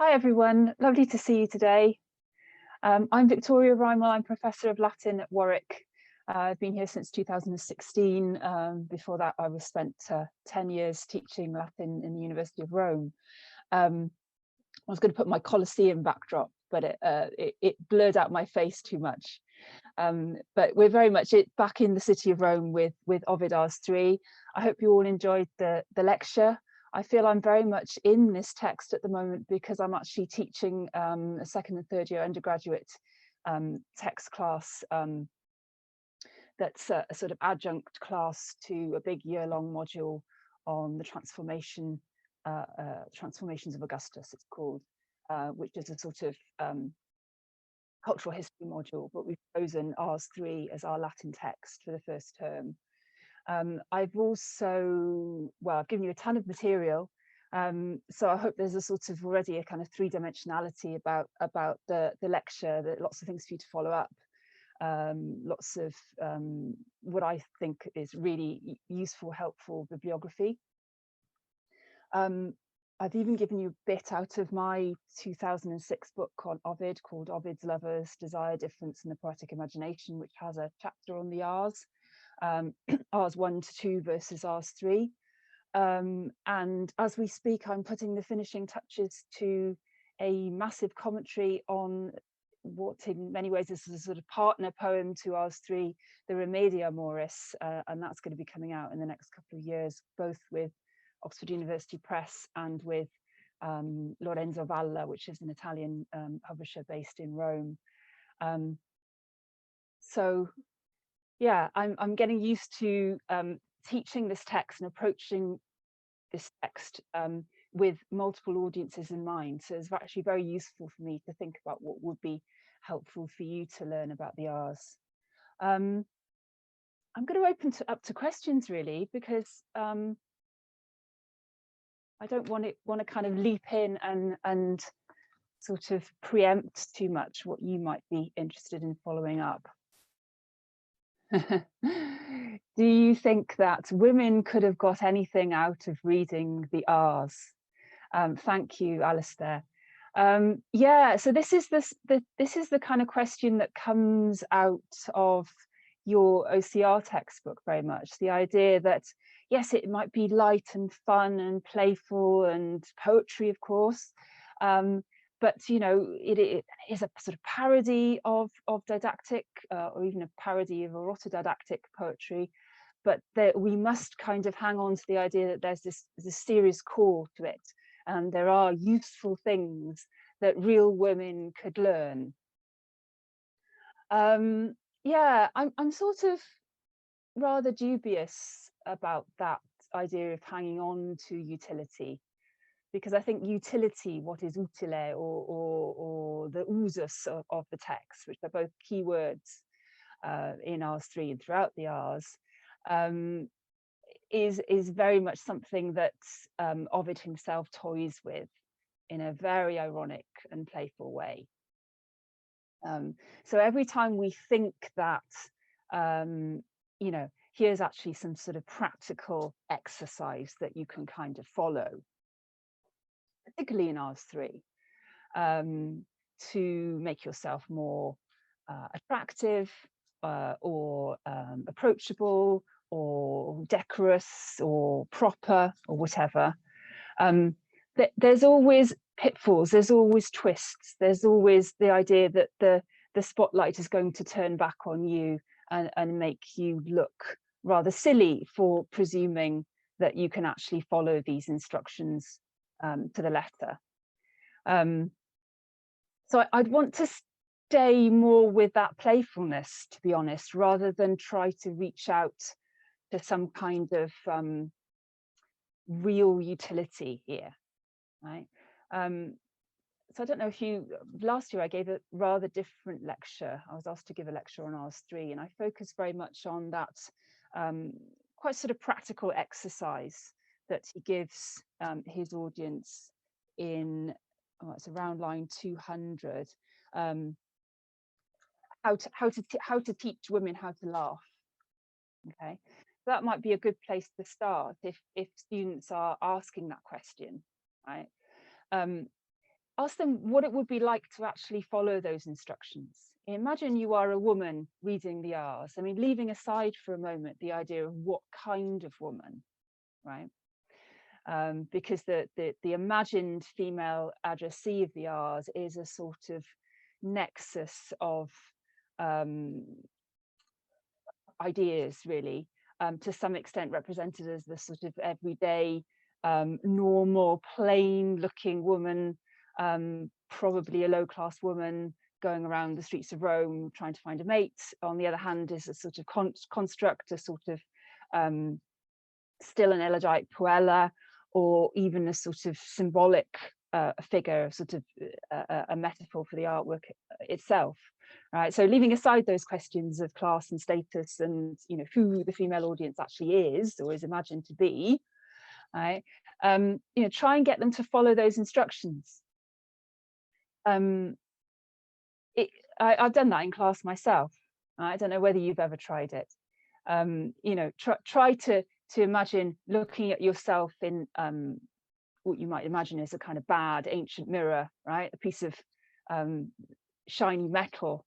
Hi everyone, lovely to see you today. I'm Victoria Rimell, I'm Professor of Latin at Warwick. I've been here since 2016. Before that I spent 10 years teaching Latin in the University of Rome. I was going to put my Colosseum backdrop, but it blurred out my face too much. But we're very much back in the city of Rome with Ovid Ars 3. I hope you all enjoyed the lecture. I feel I'm very much in this text at the moment because I'm actually teaching a second and third year undergraduate text class that's a sort of adjunct class to a big year-long module on the transformations of Augustus, it's called, which is a sort of cultural history module, but we've chosen Ars 3 as our Latin text for the first term. I've also, well, I've given you a ton of material, so I hope there's a sort of already a kind of three-dimensionality about the lecture, that lots of things for you to follow up, lots of what I think is really useful, helpful bibliography. I've even given you a bit out of my 2006 book on Ovid called Ovid's Lovers, Desire, Difference and the Poetic Imagination, which has a chapter on the Rs. Rs 1 to 2 versus Rs 3. And as we speak, I'm putting the finishing touches to a massive commentary on what in many ways is a sort of partner poem to Rs 3, the Remedia Amoris, and that's going to be coming out in the next couple of years, both with Oxford University Press and with Lorenzo Valla, which is an Italian publisher based in Rome. So yeah, I'm getting used to teaching this text and approaching this text with multiple audiences in mind. So it's actually very useful for me to think about what would be helpful for you to learn about the Rs. I'm going to open up to questions really, because I don't want to kind of leap in and sort of preempt too much what you might be interested in following up. Do you think that women could have got anything out of reading the Rs? Thank you, Alistair. Yeah, so this is the kind of question that comes out of your OCR textbook very much. The idea that yes, it might be light and fun and playful and poetry, of course, but you know, it is a sort of parody of didactic or even a parody of orthodidactic poetry, but that we must kind of hang on to the idea that there's this serious core to it, and there are useful things that real women could learn. Yeah, I'm sort of rather dubious about that idea of hanging on to utility, because I think utility, what is utile, or the usus of the text, which are both key words in Rs 3 and throughout the Rs, is very much something that Ovid himself toys with in a very ironic and playful way. So every time we think that, you know, here's actually some sort of practical exercise that you can kind of follow, particularly in Rs 3, to make yourself more attractive or approachable or decorous or proper or whatever. There's always pitfalls, there's always twists, there's always the idea that the spotlight is going to turn back on you and make you look rather silly for presuming that you can actually follow these instructions to the letter. So I'd want to stay more with that playfulness, to be honest, rather than try to reach out to some kind of real utility here, right? So I don't know if last year I gave a rather different lecture. I was asked to give a lecture on Rs 3, and I focused very much on that quite sort of practical exercise that he gives his audience in, it's around line 200, how to teach women how to laugh. Okay, so that might be a good place to start if students are asking that question, right? ask them what it would be like to actually follow those instructions. Imagine you are a woman reading the R's. I mean, leaving aside for a moment the idea of what kind of woman, right? Because the imagined female addressee of the R's is a sort of nexus of ideas, really, to some extent represented as the sort of everyday, normal, plain-looking woman, probably a low-class woman going around the streets of Rome trying to find a mate. On the other hand, is a sort of construct, a sort of still an elegiac puella, or even a sort of symbolic figure, sort of a metaphor for the artwork itself. Right, so leaving aside those questions of class and status and who the female audience actually is or is imagined to be, right? Try and get them to follow those instructions. I've done that in class myself. I don't know whether you've ever tried it. Try to imagine looking at yourself in what you might imagine is a kind of bad ancient mirror, right? A piece of shiny metal,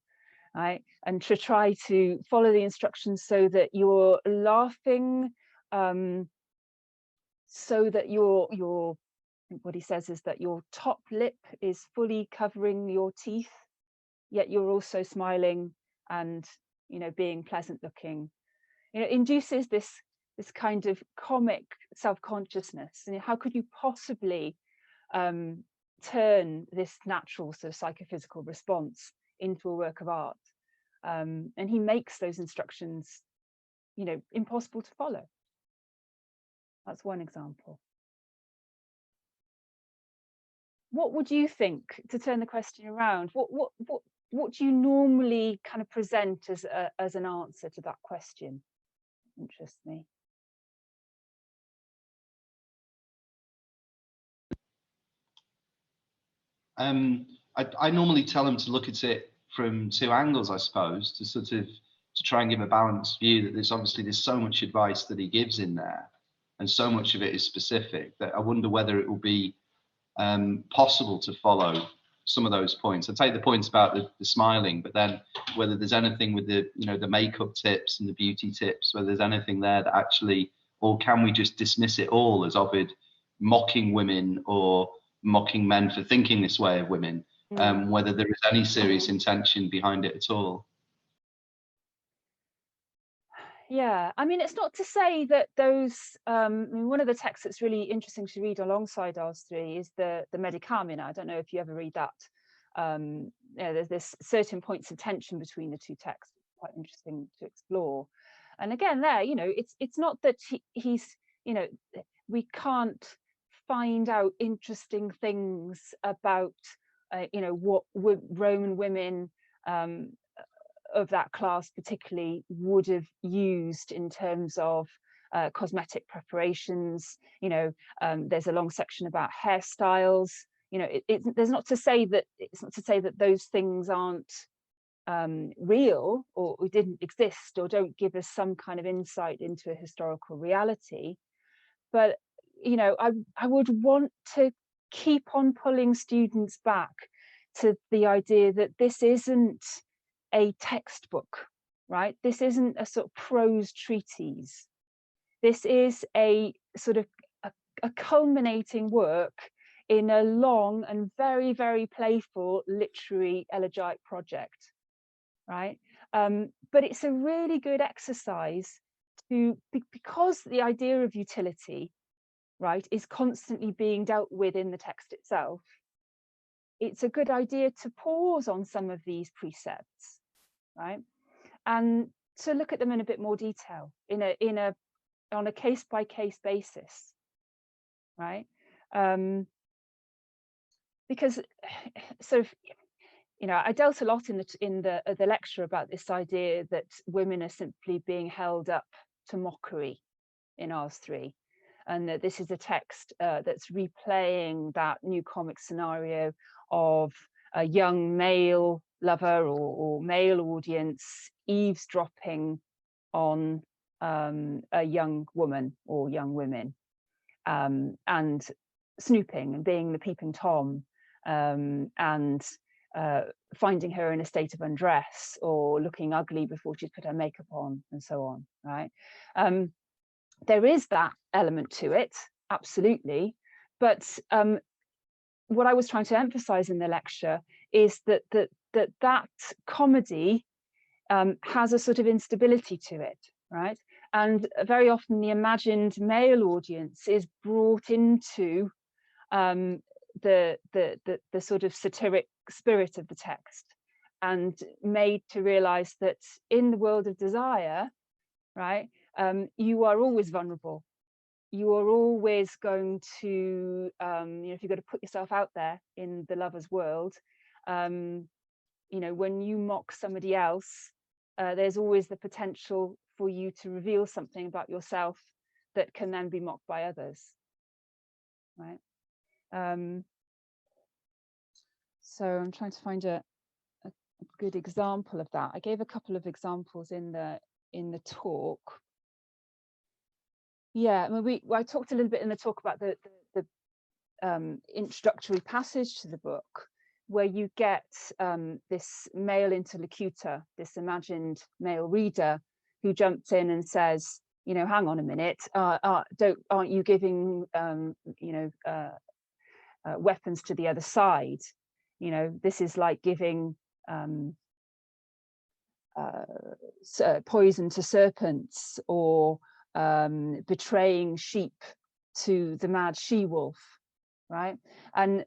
right? And to try to follow the instructions so that you're laughing, so that your what he says is that your top lip is fully covering your teeth, yet you're also smiling and being pleasant looking. It induces this kind of comic self-consciousness. And how could you possibly turn this natural sort of psychophysical response into a work of art? And he makes those instructions, impossible to follow. That's one example. What would you think, to turn the question around? What do you normally kind of present as an answer to that question? Interests me. I normally tell them to look at it from two angles, I suppose, to try and give a balanced view that there's so much advice that he gives in there, and so much of it is specific that I wonder whether it will be possible to follow some of those points. I take the points about the smiling, but then whether there's anything with the the makeup tips and the beauty tips, whether there's anything there that actually, or can we just dismiss it all as Ovid mocking women or mocking men for thinking this way of women, whether there is any serious intention behind it at all. Yeah, I mean, it's not to say that those, I mean, one of the texts that's really interesting to read alongside Ars 3 is the Medicamina. I don't know if you ever read that. There's certain points of tension between the two texts, quite interesting to explore. And again, there, it's not that he's, we can't find out interesting things about, what Roman women of that class particularly would have used in terms of cosmetic preparations. There's a long section about hairstyles. There's not to say that those things aren't real or didn't exist or don't give us some kind of insight into a historical reality. But I would want to keep on pulling students back to the idea that this isn't a textbook, right? This isn't a sort of prose treatise. This is a sort of a culminating work in a long and very, very playful literary elegiac project, right? But it's a really good exercise because the idea of utility, right, is constantly being dealt with in the text itself. It's a good idea to pause on some of these precepts, right, and to look at them in a bit more detail, on a case-by-case basis, right? Because sort of, I dealt a lot in the lecture about this idea that women are simply being held up to mockery in Ars 3, and that this is a text that's replaying that new comic scenario of a young male lover or male audience eavesdropping on a young woman or young women, and snooping and being the peeping Tom, and finding her in a state of undress or looking ugly before she's put her makeup on, and so on, right? There is that element to it, absolutely, but what I was trying to emphasize in the lecture is that that comedy has a sort of instability to it, right? And very often the imagined male audience is brought into the sort of satiric spirit of the text and made to realize that in the world of desire, right, you are always vulnerable. You are always going to, you know, if you've got to put yourself out there in the lover's world, you know, when you mock somebody else, there's always the potential for you to reveal something about yourself that can then be mocked by others, right? So I'm trying to find a good example of that. I gave a couple of examples in the talk. Yeah, I mean, I talked a little bit in the talk about the introductory passage to the book, where you get this male interlocutor, this imagined male reader, who jumps in and says, you know, hang on a minute, aren't you giving, you know, weapons to the other side? You know, this is like giving poison to serpents, or betraying sheep to the mad she-wolf, right? And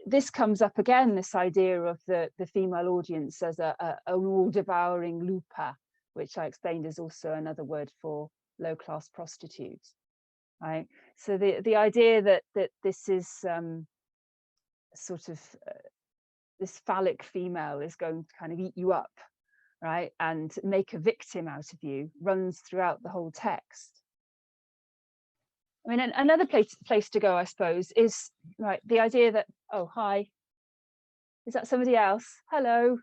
this comes up again, this idea of the female audience as an all-devouring lupa, which I explained is also another word for low-class prostitutes, right? So the idea that this is sort of this phallic female is going to kind of eat you up, right, and make a victim out of you, runs throughout the whole text. I mean, another place to go, I suppose, is, right, the idea that, oh, hi, is that somebody else? Hello.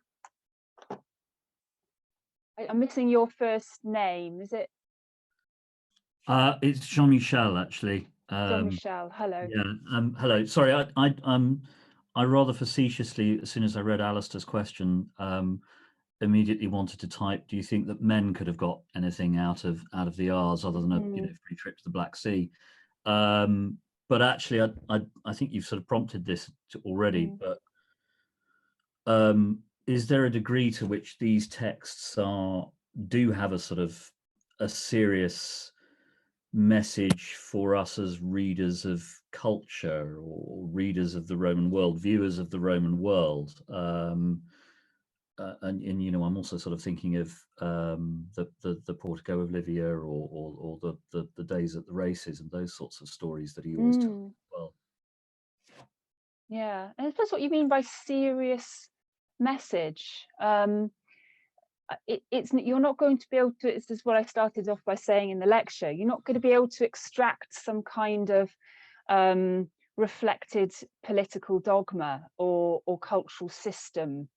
I'm missing your first name. Is it? It's Jeanmichel, actually. Jeanmichel, hello. Yeah, hello. Sorry, I rather facetiously, as soon as I read Alistair's question, immediately wanted to type, do you think that men could have got anything out of the R's other than a you know, free trip to the Black Sea? But actually, I think you've sort of prompted this already, but is there a degree to which these texts do have a sort of a serious message for us as readers of culture, or readers of the Roman world, viewers of the Roman world? And you know, I'm also sort of thinking of the Portico of Livia, or the days at the races, and those sorts of stories that he always tells. Well, yeah, and I suppose what you mean by serious message, it's you're not going to be able to, this is what I started off by saying in the lecture, you're not going to be able to extract some kind of reflected political dogma or cultural system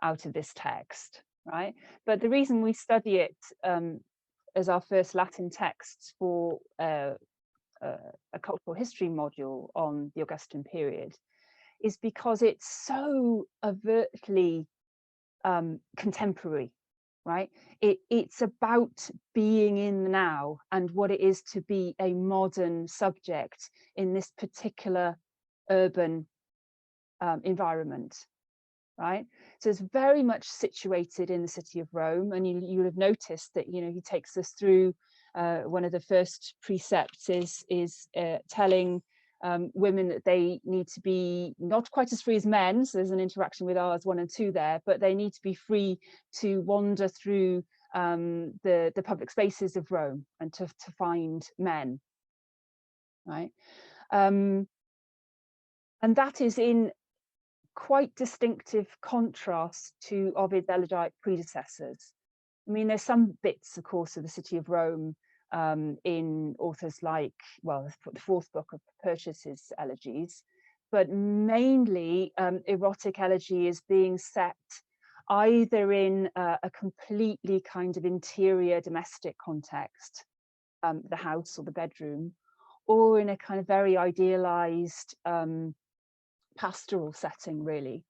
out of this text, right? But the reason we study it as our first Latin text for a cultural history module on the Augustan period is because it's so overtly contemporary, right? It's about being in the now and what it is to be a modern subject in this particular urban environment, right? So it's very much situated in the city of Rome, and you'll have noticed that, you know, he takes us through one of the first precepts is telling women that they need to be not quite as free as men, so there's an interaction with R's 1 and 2 there, but they need to be free to wander through the public spaces of Rome and to find men, right? And that is in quite distinctive contrast to Ovid's elegiac predecessors. I mean, there's some bits, of course, of the city of Rome in authors like, well, the fourth book of Purchas's elegies, but mainly erotic elegy is being set either in a completely kind of interior domestic context, the house or the bedroom, or in a kind of very idealized pastoral setting, really.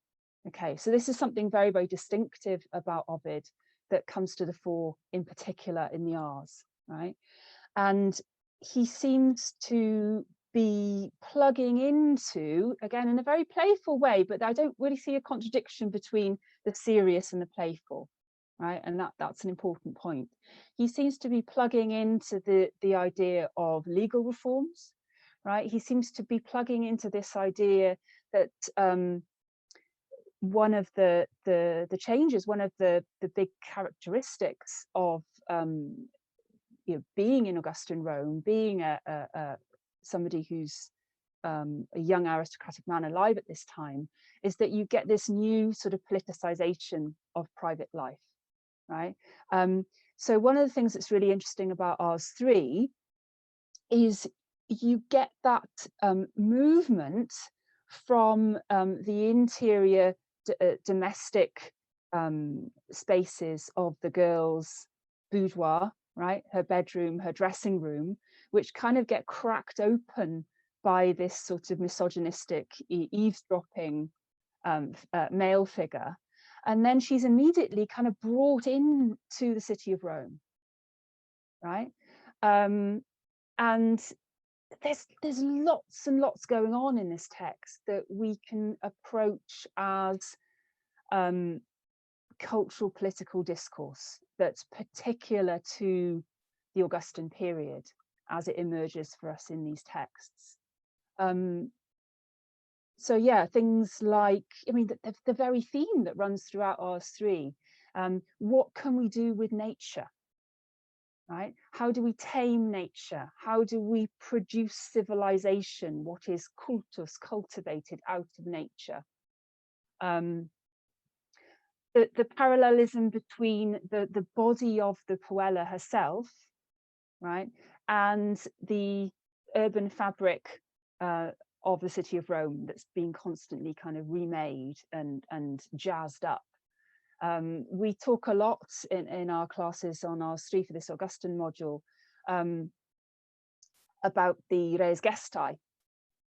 Okay, so this is something very, very distinctive about Ovid that comes to the fore, in particular in the R's, right? And he seems to be plugging into, again, in a very playful way, but I don't really see a contradiction between the serious and the playful, right? And that's an important point. He seems to be plugging into the idea of legal reforms, right? He seems to be plugging into this idea that one of the changes, one of the big characteristics of being in Augustan Rome, being somebody who's a young aristocratic man alive at this time, is that you get this new sort of politicization of private life, right? So one of the things that's really interesting about Rs 3 is you get that movement from the interior domestic spaces of the girl's boudoir, right, her bedroom, her dressing room, which kind of get cracked open by this sort of misogynistic eavesdropping male figure, and then she's immediately kind of brought into the city of Rome, right? And there's lots and lots going on in this text that we can approach as cultural political discourse that's particular to the Augustan period as it emerges for us in these texts. So yeah, things like, I mean, the very theme that runs throughout Rs 3, what can we do with nature? Right? How do we tame nature? How do we produce civilization? What is cultus, cultivated out of nature? The parallelism between the body of the Puella herself, right, and the urban fabric of the city of Rome that's been constantly kind of remade and jazzed up. We talk a lot in our classes on Rs 3 for this Augustan module about the Res Guest Eye.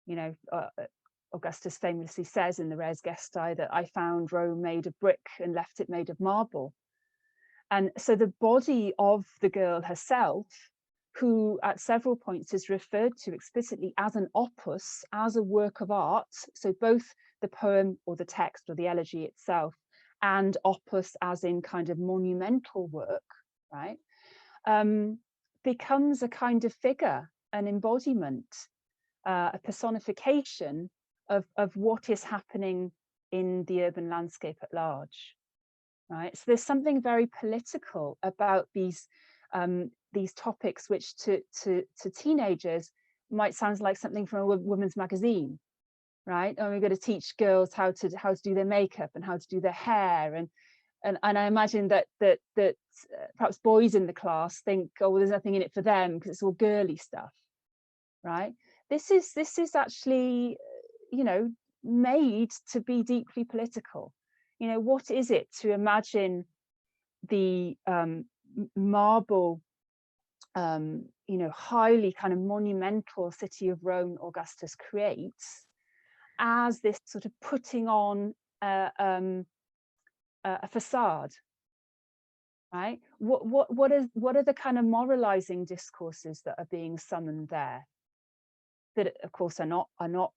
You know, Augustus famously says in the Res Guest Eye that I found Rome made of brick and left it made of marble. And so the body of the girl herself, who at several points is referred to explicitly as an opus, as a work of art, so both the poem or the text or the elegy itself, and opus as in kind of monumental work, right, becomes a kind of figure, an embodiment, a personification of what is happening in the urban landscape at large, right? So there's something very political about these topics, which to teenagers might sound like something from a women's magazine, right? And we're going to teach girls how to do their makeup and how to do their hair, and I imagine that perhaps boys in the class think, oh, well, there's nothing in it for them because it's all girly stuff, right? This is actually, you know, made to be deeply political. You know, what is it to imagine the marble, you know, highly kind of monumental city of Rome Augustus creates as this sort of putting on a facade, right? What are the kind of moralizing discourses that are being summoned there, that of course are not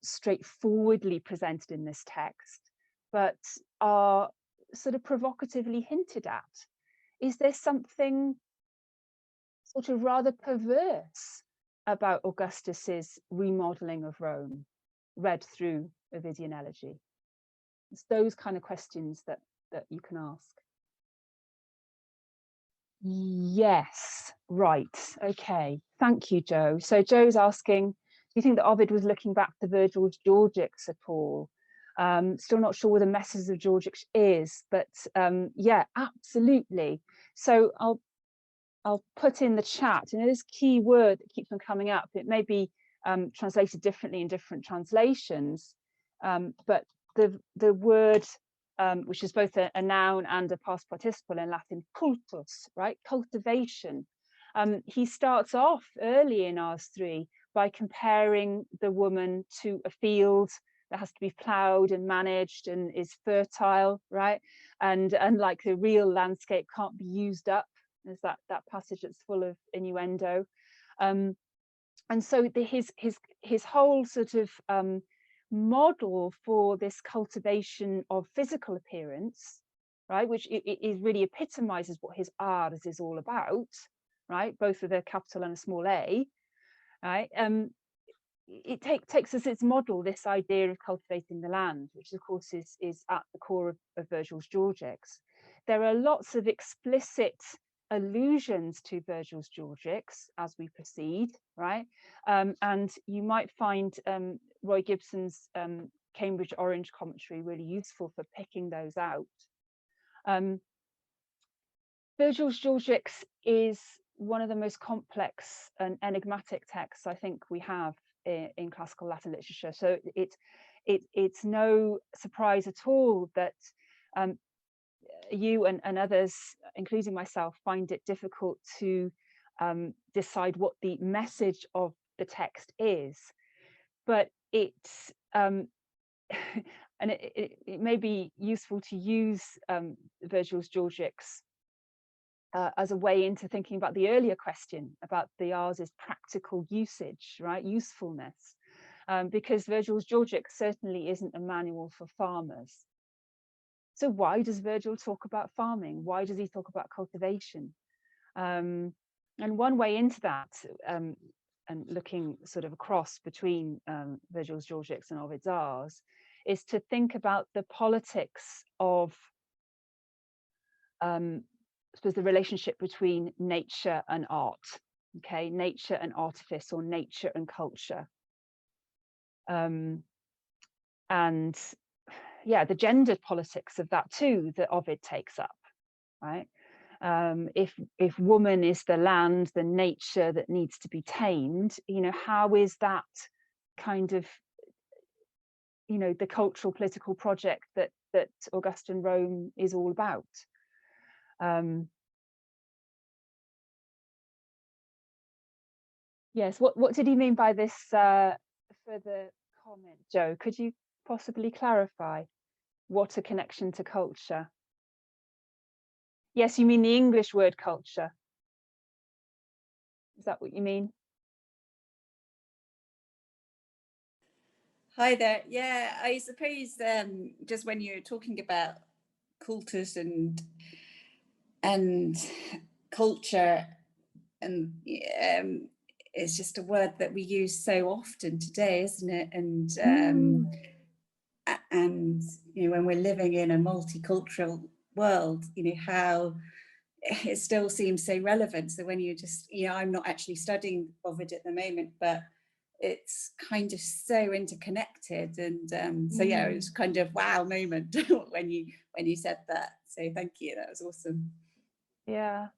straightforwardly presented in this text, but are sort of provocatively hinted at? Is there something sort of rather perverse about Augustus's remodeling of Rome, read through Ovidian elegy? It's those kind of questions that you can ask. Yes, right, okay, thank you, Joe. So Joe's asking, do you think that Ovid was looking back to Virgil's Georgics at all? Still not sure what the message of Georgics is, but yeah, absolutely. So I'll put in the chat, and this key word that keeps on coming up, it may be translated differently in different translations, but the word, which is both a noun and a past participle in Latin, cultus, right, cultivation. He starts off early in Rs 3 by comparing the woman to a field that has to be ploughed and managed and is fertile, right? And unlike the real landscape, can't be used up. There's that passage that's full of innuendo. And so his whole sort of model for this cultivation of physical appearance, right, which it really epitomizes what his art is all about, right, both with a capital and a small a, right, it takes as its model this idea of cultivating the land, which of course is at the core of Virgil's Georgics. There are lots of explicit allusions to Virgil's Georgics as we proceed, right? And you might find Roy Gibson's Cambridge Orange commentary really useful for picking those out. Virgil's Georgics is one of the most complex and enigmatic texts I think we have in classical Latin literature. So it's no surprise at all that you and others, including myself, find it difficult to decide what the message of the text is. But it's and it may be useful to use Virgil's Georgics as a way into thinking about the earlier question about the Rs's practical usage, right, usefulness, because Virgil's Georgics certainly isn't a manual for farmers. So why does Virgil talk about farming? Why does he talk about cultivation? And one way into that, and looking sort of across between Virgil's Georgics and Ovid's Rs, is to think about the politics of I suppose the relationship between nature and art, okay, nature and artifice, or nature and culture. And yeah, the gendered politics of that too, that Ovid takes up, right? If woman is the land, the nature that needs to be tamed, you know, how is that kind of, you know, the cultural political project that Augustan Rome is all about? Yes, what did he mean by this further comment, Joe? Could you possibly clarify what a connection to culture? Yes, you mean the English word culture. Is that what you mean? Hi there. Yeah, I suppose just when you're talking about cultus and culture, and it's just a word that we use so often today, isn't it? And you know, when we're living in a multicultural world, you know, how it still seems so relevant. So when you just, you know, I'm not actually studying Ovid at the moment, but it's kind of so interconnected, and so yeah, it was kind of wow moment when you said that. So thank you, that was awesome. Yeah,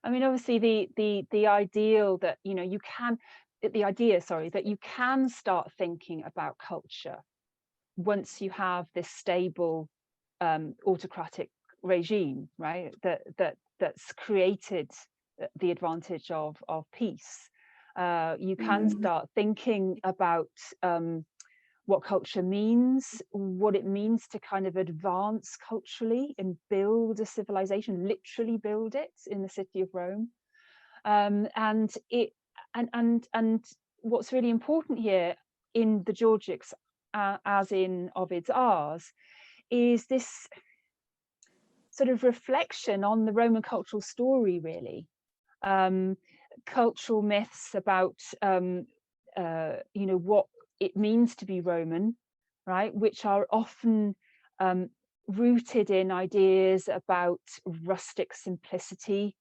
I mean, obviously the ideal that, you know, you can, the idea, sorry, that you can start thinking about culture once you have this stable autocratic regime, right, that's created the advantage of peace. You can start thinking about what culture means, what it means to kind of advance culturally and build a civilization, literally build it in the city of Rome. And what's really important here in the Georgics, as in Ovid's Rs, is this sort of reflection on the Roman cultural story, really. Cultural myths about you know, what it means to be Roman, right, which are often rooted in ideas about rustic simplicity,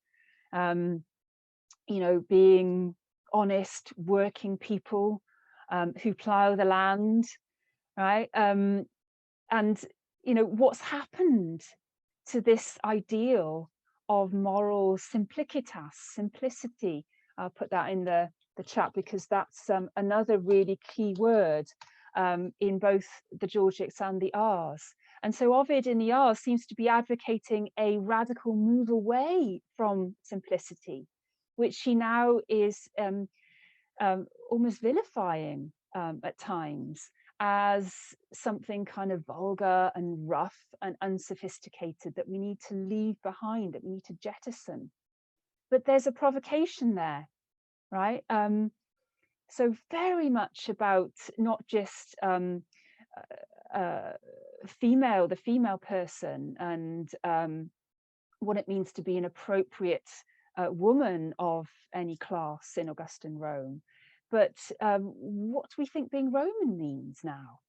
you know, being honest working people who plough the land, right? And you know, what's happened to this ideal of moral simplicitas, simplicity? I'll put that in the chat because that's another really key word in both the Georgics and the Rs. And so Ovid in the Rs seems to be advocating a radical move away from simplicity, which he now is almost vilifying at times, as something kind of vulgar and rough and unsophisticated that we need to leave behind, that we need to jettison. But there's a provocation there, right? So very much about not just the female person and what it means to be an appropriate woman of any class in Augustan Rome, but what we think being Roman means now,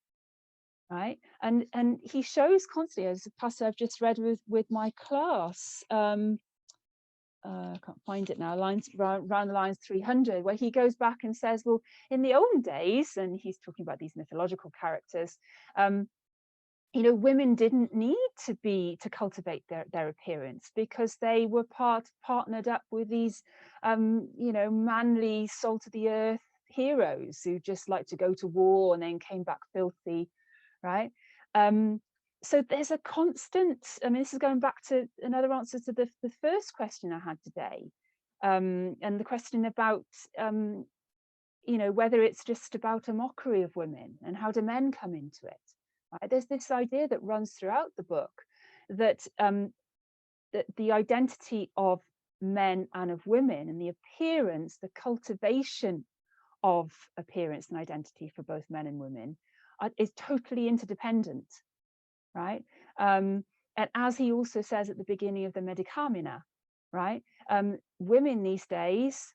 right? And he shows constantly, as a passage I've just read with my class, I can't find it now, lines around the lines 300, where he goes back and says, well, in the olden days, and he's talking about these mythological characters, you know, women didn't need to cultivate their appearance because they were partnered up with these, you know, manly, salt of the earth heroes who just like to go to war and then came back filthy, right? So there's a constant, I mean, this is going back to another answer to the first question I had today, and the question about, you know, whether it's just about a mockery of women and how do men come into it. Right? There's this idea that runs throughout the book that, that the identity of men and of women and the appearance, the cultivation of appearance and identity for both men and women is totally interdependent, right? And as he also says at the beginning of the Medicamina, right? Women these days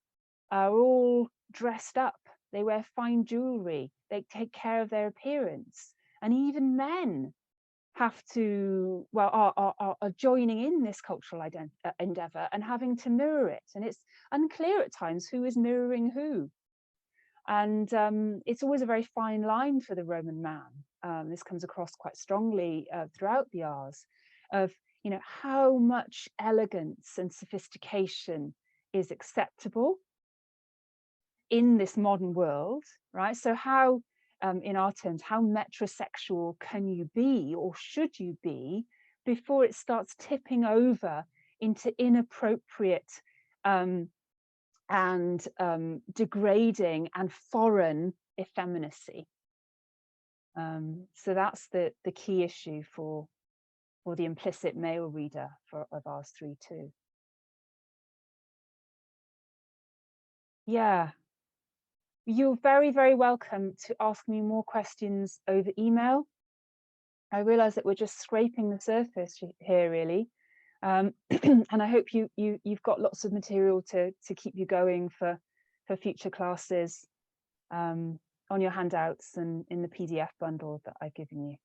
are all dressed up. They wear fine jewelry. They take care of their appearance. And even men have to, well, are joining in this cultural endeavor and having to mirror it. And it's unclear at times who is mirroring who. And it's always a very fine line for the Roman man. This comes across quite strongly throughout the Ars, of, you know, how much elegance and sophistication is acceptable in this modern world, right? So how, in our terms, how metrosexual can you be, or should you be, before it starts tipping over into inappropriate and degrading and foreign effeminacy? So that's the key issue for the implicit male reader of Ars 3.2. Yeah. You're very, very welcome to ask me more questions over email. I realize that we're just scraping the surface here, really. And I hope you've got lots of material to keep you going for future classes on your handouts and in the PDF bundle that I've given you.